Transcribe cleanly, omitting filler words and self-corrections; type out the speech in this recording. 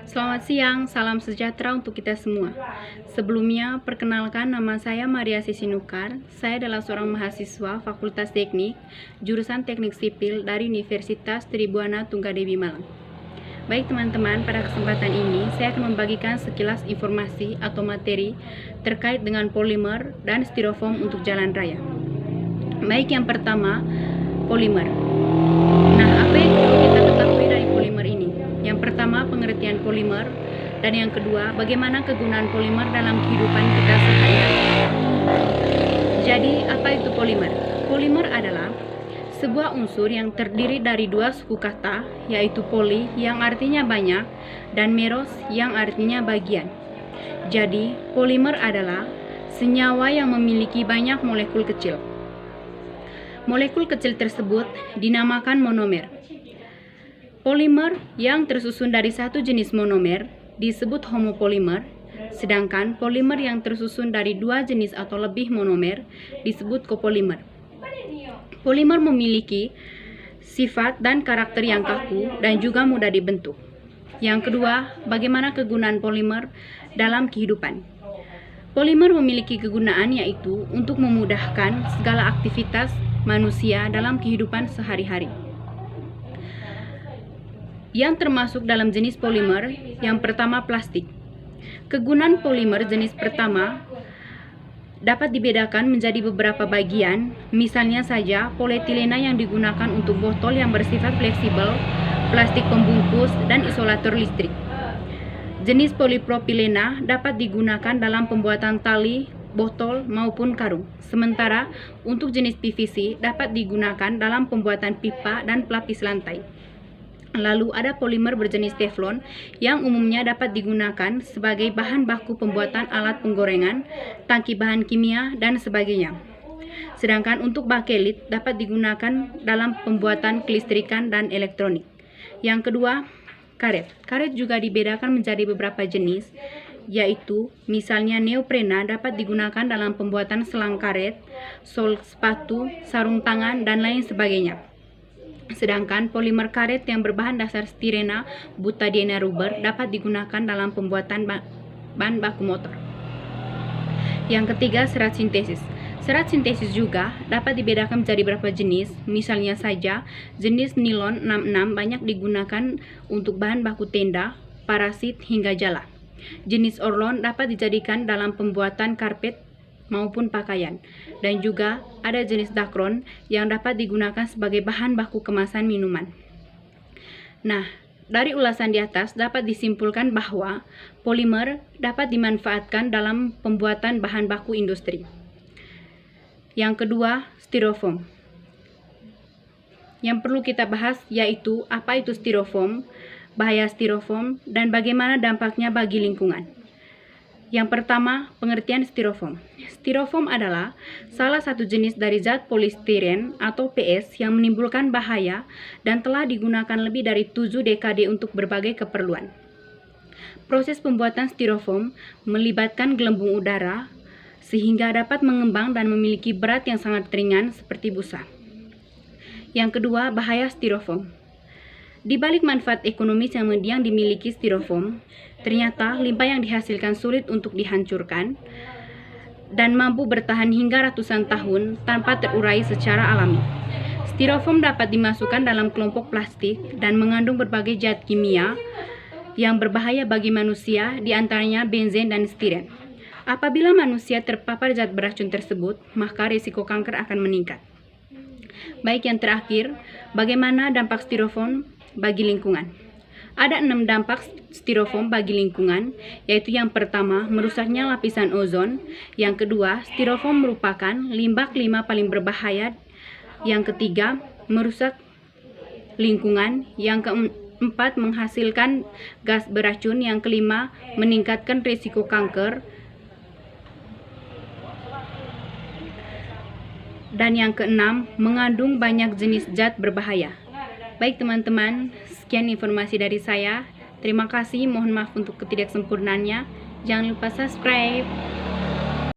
Selamat siang, salam sejahtera untuk kita semua. Sebelumnya, perkenalkan nama saya Maria Sisinukar. Saya adalah seorang mahasiswa Fakultas Teknik, jurusan Teknik Sipil dari Universitas Tribuana Tunggadewi Malang. Baik teman-teman, pada kesempatan ini saya akan membagikan sekilas informasi atau materi terkait dengan polimer dan styrofoam untuk jalan raya. Baik, yang pertama, polimer. Nah, apa yang perlu kita ketahui dari polimer ini? Yang pertama, pengertian polimer, dan yang kedua, bagaimana kegunaan polimer dalam kehidupan kita sehari-hari. Jadi, apa itu polimer? Polimer adalah sebuah unsur yang terdiri dari dua suku kata, yaitu poli yang artinya banyak dan meros yang artinya bagian. Jadi, polimer adalah senyawa yang memiliki banyak molekul kecil. Molekul kecil tersebut dinamakan monomer. Polimer yang tersusun dari satu jenis monomer disebut homopolimer, sedangkan polimer yang tersusun dari dua jenis atau lebih monomer disebut copolimer. Polimer memiliki sifat dan karakter yang kaku dan juga mudah dibentuk. Yang kedua, bagaimana kegunaan polimer dalam kehidupan? Polimer memiliki kegunaan yaitu untuk memudahkan segala aktivitas manusia dalam kehidupan sehari-hari. Yang termasuk dalam jenis polimer, yang pertama plastik. Kegunaan polimer jenis pertama dapat dibedakan menjadi beberapa bagian, misalnya saja polietilena yang digunakan untuk botol yang bersifat fleksibel, plastik pembungkus, dan isolator listrik. Jenis polipropilena dapat digunakan dalam pembuatan tali, botol, maupun karung. Sementara untuk jenis PVC dapat digunakan dalam pembuatan pipa dan pelapis lantai. Lalu ada polimer berjenis teflon yang umumnya dapat digunakan sebagai bahan baku pembuatan alat penggorengan, tangki bahan kimia, dan sebagainya. Sedangkan untuk bakelit dapat digunakan dalam pembuatan kelistrikan dan elektronik. Yang kedua, karet. Karet juga dibedakan menjadi beberapa jenis, yaitu misalnya neoprena dapat digunakan dalam pembuatan selang karet, sol sepatu, sarung tangan, dan lain sebagainya. Sedangkan polimer karet yang berbahan dasar stirena, butadiene rubber dapat digunakan dalam pembuatan bahan baku motor. Yang ketiga, serat sintesis. Serat sintesis juga dapat dibedakan menjadi beberapa jenis, misalnya saja jenis nilon 66 banyak digunakan untuk bahan baku tenda, parasit, hingga jala. Jenis orlon dapat dijadikan dalam pembuatan karpet maupun pakaian, dan juga ada jenis dakron yang dapat digunakan sebagai bahan baku kemasan minuman. Nah, dari ulasan di atas dapat disimpulkan bahwa polimer dapat dimanfaatkan dalam pembuatan bahan baku industri. Yang kedua, styrofoam. Yang perlu kita bahas yaitu apa itu styrofoam, bahaya styrofoam, dan bagaimana dampaknya bagi lingkungan. Yang pertama, pengertian styrofoam. Styrofoam adalah salah satu jenis dari zat polistiren atau PS yang menimbulkan bahaya dan telah digunakan lebih dari 7 dekade untuk berbagai keperluan. Proses pembuatan styrofoam melibatkan gelembung udara sehingga dapat mengembang dan memiliki berat yang sangat ringan seperti busa. Yang kedua, bahaya styrofoam. Di balik manfaat ekonomis yang dimiliki styrofoam, ternyata limbah yang dihasilkan sulit untuk dihancurkan dan mampu bertahan hingga ratusan tahun tanpa terurai secara alami. Styrofoam dapat dimasukkan dalam kelompok plastik dan mengandung berbagai zat kimia yang berbahaya bagi manusia, diantaranya benzen dan stiren. Apabila manusia terpapar zat beracun tersebut, maka risiko kanker akan meningkat. Baik, yang terakhir, bagaimana dampak styrofoam bagi lingkungan? Ada 6 dampak styrofoam bagi lingkungan, yaitu yang pertama, merusaknya lapisan ozon. Yang kedua, styrofoam merupakan limbah kelima paling berbahaya. Yang ketiga, merusak lingkungan. Yang keempat, menghasilkan gas beracun. Yang kelima, meningkatkan risiko kanker. Dan yang keenam, mengandung banyak jenis zat berbahaya. Baik teman-teman, sekian informasi dari saya. Terima kasih, mohon maaf untuk ketidaksempurnaannya. Jangan lupa subscribe.